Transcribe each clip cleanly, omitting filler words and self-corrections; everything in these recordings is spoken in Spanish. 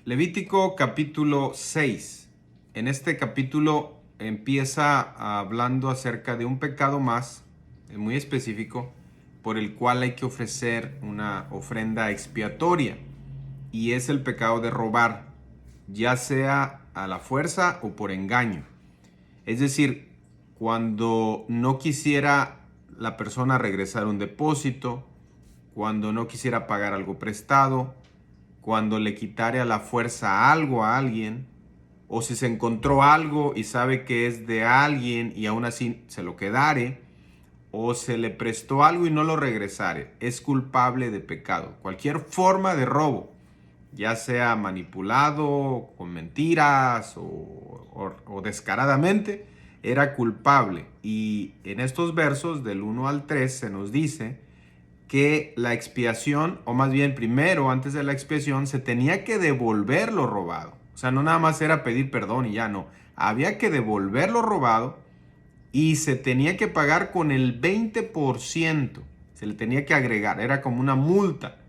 Levítico capítulo 6. En este capítulo empieza hablando acerca de un pecado más, muy específico, por el cual hay que ofrecer una ofrenda expiatoria, y es el pecado de robar, ya sea a la fuerza o por engaño. Es decir, cuando no quisiera la persona regresar un depósito, cuando no quisiera pagar algo prestado, cuando le quitare a la fuerza algo a alguien, o si se encontró algo y sabe que es de alguien y aún así se lo quedare, o se le prestó algo y no lo regresare, es culpable de pecado. Cualquier forma de robo, ya sea manipulado, con mentiras o descaradamente, era culpable. Y en estos versos del 1 al 3 se nos dice que la expiación, o más bien primero, antes de la expiación, se tenía que devolver lo robado. O sea, no nada más era pedir perdón y ya no. Había que devolver lo robado y se tenía que pagar con el 20%. Se le tenía que agregar, era como una multa.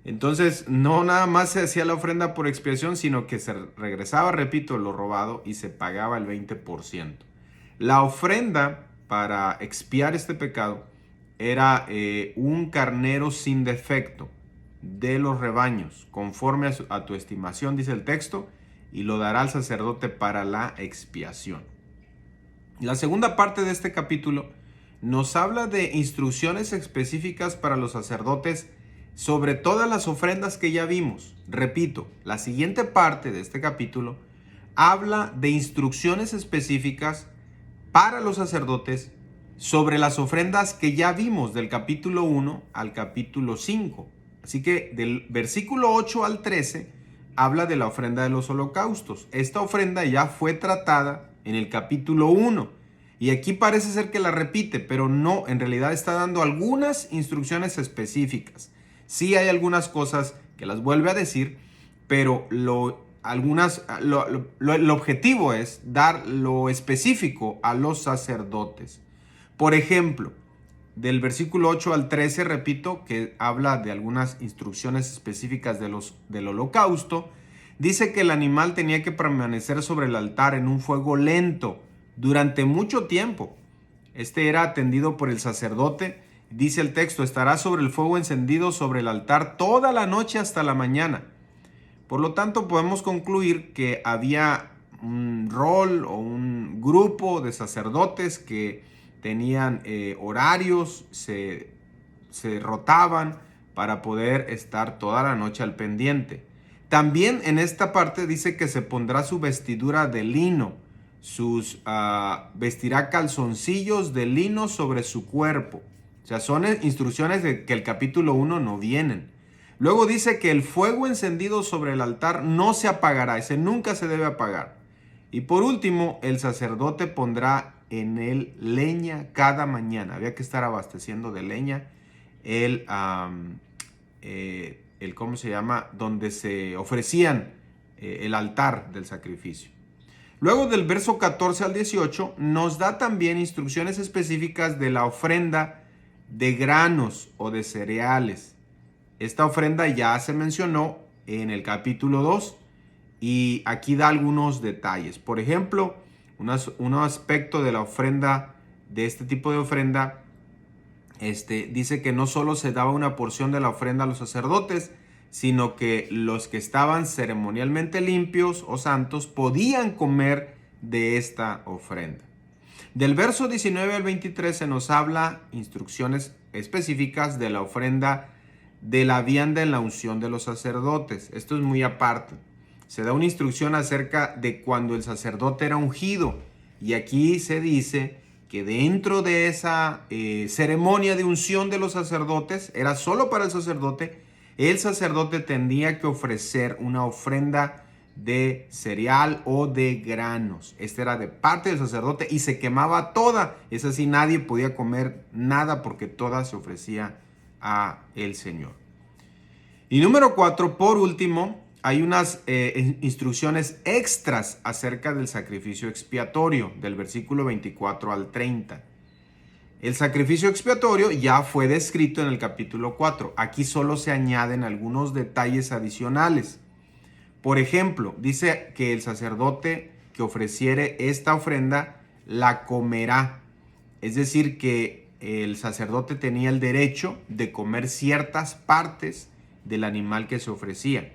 Entonces, no nada más se hacía la ofrenda por expiación, sino que se regresaba, repito, lo robado y se pagaba el 20%. La ofrenda para expiar este pecado era un carnero sin defecto de los rebaños, conforme a tu estimación, dice el texto, y lo dará al sacerdote para la expiación. La segunda parte de este capítulo nos habla de instrucciones específicas para los sacerdotes sobre todas las ofrendas que ya vimos. Repito, la siguiente parte de este capítulo habla de instrucciones específicas para los sacerdotes sobre las ofrendas que ya vimos del capítulo 1 al capítulo 5. Así que del versículo 8 al 13 habla de la ofrenda de los holocaustos. Esta ofrenda ya fue tratada en el capítulo 1 y aquí parece ser que la repite, pero no, en realidad está dando algunas instrucciones específicas. Sí hay algunas cosas que las vuelve a decir, pero el objetivo es dar lo específico a los sacerdotes. Por ejemplo, del versículo 8 al 13, repito, que habla de algunas instrucciones específicas del holocausto, dice que el animal tenía que permanecer sobre el altar en un fuego lento durante mucho tiempo. Este era atendido por el sacerdote. Dice el texto, estará sobre el fuego encendido sobre el altar toda la noche hasta la mañana. Por lo tanto, podemos concluir que había un rol o un grupo de sacerdotes que tenían horarios, se rotaban para poder estar toda la noche al pendiente. También en esta parte dice que se pondrá su vestidura de lino, vestirá calzoncillos de lino sobre su cuerpo. O sea, son instrucciones de que el capítulo 1 no vienen. Luego dice que el fuego encendido sobre el altar no se apagará, ese nunca se debe apagar. Y por último, el sacerdote pondrá en él leña cada mañana. Había que estar abasteciendo de leña ¿cómo se llama? Donde se ofrecían el altar del sacrificio. Luego del verso 14 al 18 nos da también instrucciones específicas de la ofrenda de granos o de cereales. Esta ofrenda ya se mencionó en el capítulo 2 y aquí da algunos detalles. Por ejemplo, un aspecto de la ofrenda, de este tipo de ofrenda, dice que no solo se daba una porción de la ofrenda a los sacerdotes, sino que los que estaban ceremonialmente limpios o santos podían comer de esta ofrenda. Del verso 19 al 23 se nos habla instrucciones específicas de la ofrenda de la vianda en la unción de los sacerdotes. Esto es muy aparte. Se da una instrucción acerca de cuando el sacerdote era ungido. Y aquí se dice que dentro de esa ceremonia de unción de los sacerdotes, era solo para el sacerdote tenía que ofrecer una ofrenda de cereal o de granos. Esta era de parte del sacerdote y se quemaba toda. Es así, nadie podía comer nada porque toda se ofrecía a el Señor. Y número 4, por último, hay unas instrucciones extras acerca del sacrificio expiatorio, del versículo 24 al 30. El sacrificio expiatorio ya fue descrito en el capítulo 4. Aquí solo se añaden algunos detalles adicionales. Por ejemplo, dice que el sacerdote que ofreciere esta ofrenda la comerá. Es decir, que el sacerdote tenía el derecho de comer ciertas partes del animal que se ofrecía.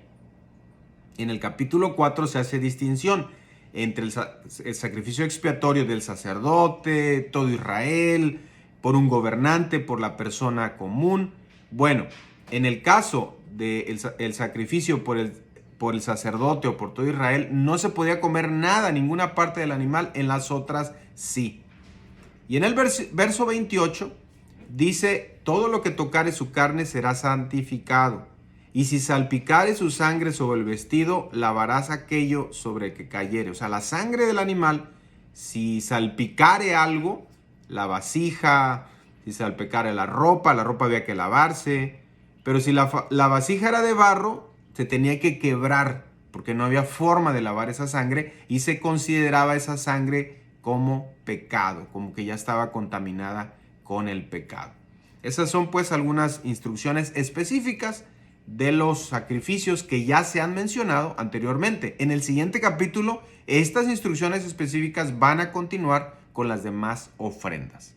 En el capítulo 4 se hace distinción entre el sacrificio expiatorio del sacerdote, todo Israel, por un gobernante, por la persona común. Bueno, en el caso del sacrificio por el sacerdote o por todo Israel, no se podía comer nada, ninguna parte del animal, en las otras sí. Y en el verso 28 dice, todo lo que tocare su carne será santificado. Y si salpicare su sangre sobre el vestido, lavarás aquello sobre el que cayere. O sea, la sangre del animal, si salpicare algo, la vasija, si salpicare la ropa había que lavarse. Pero si la vasija era de barro, se tenía que quebrar, porque no había forma de lavar esa sangre y se consideraba esa sangre como pecado, como que ya estaba contaminada con el pecado. Esas son pues algunas instrucciones específicas de los sacrificios que ya se han mencionado anteriormente. En el siguiente capítulo, estas instrucciones específicas van a continuar con las demás ofrendas.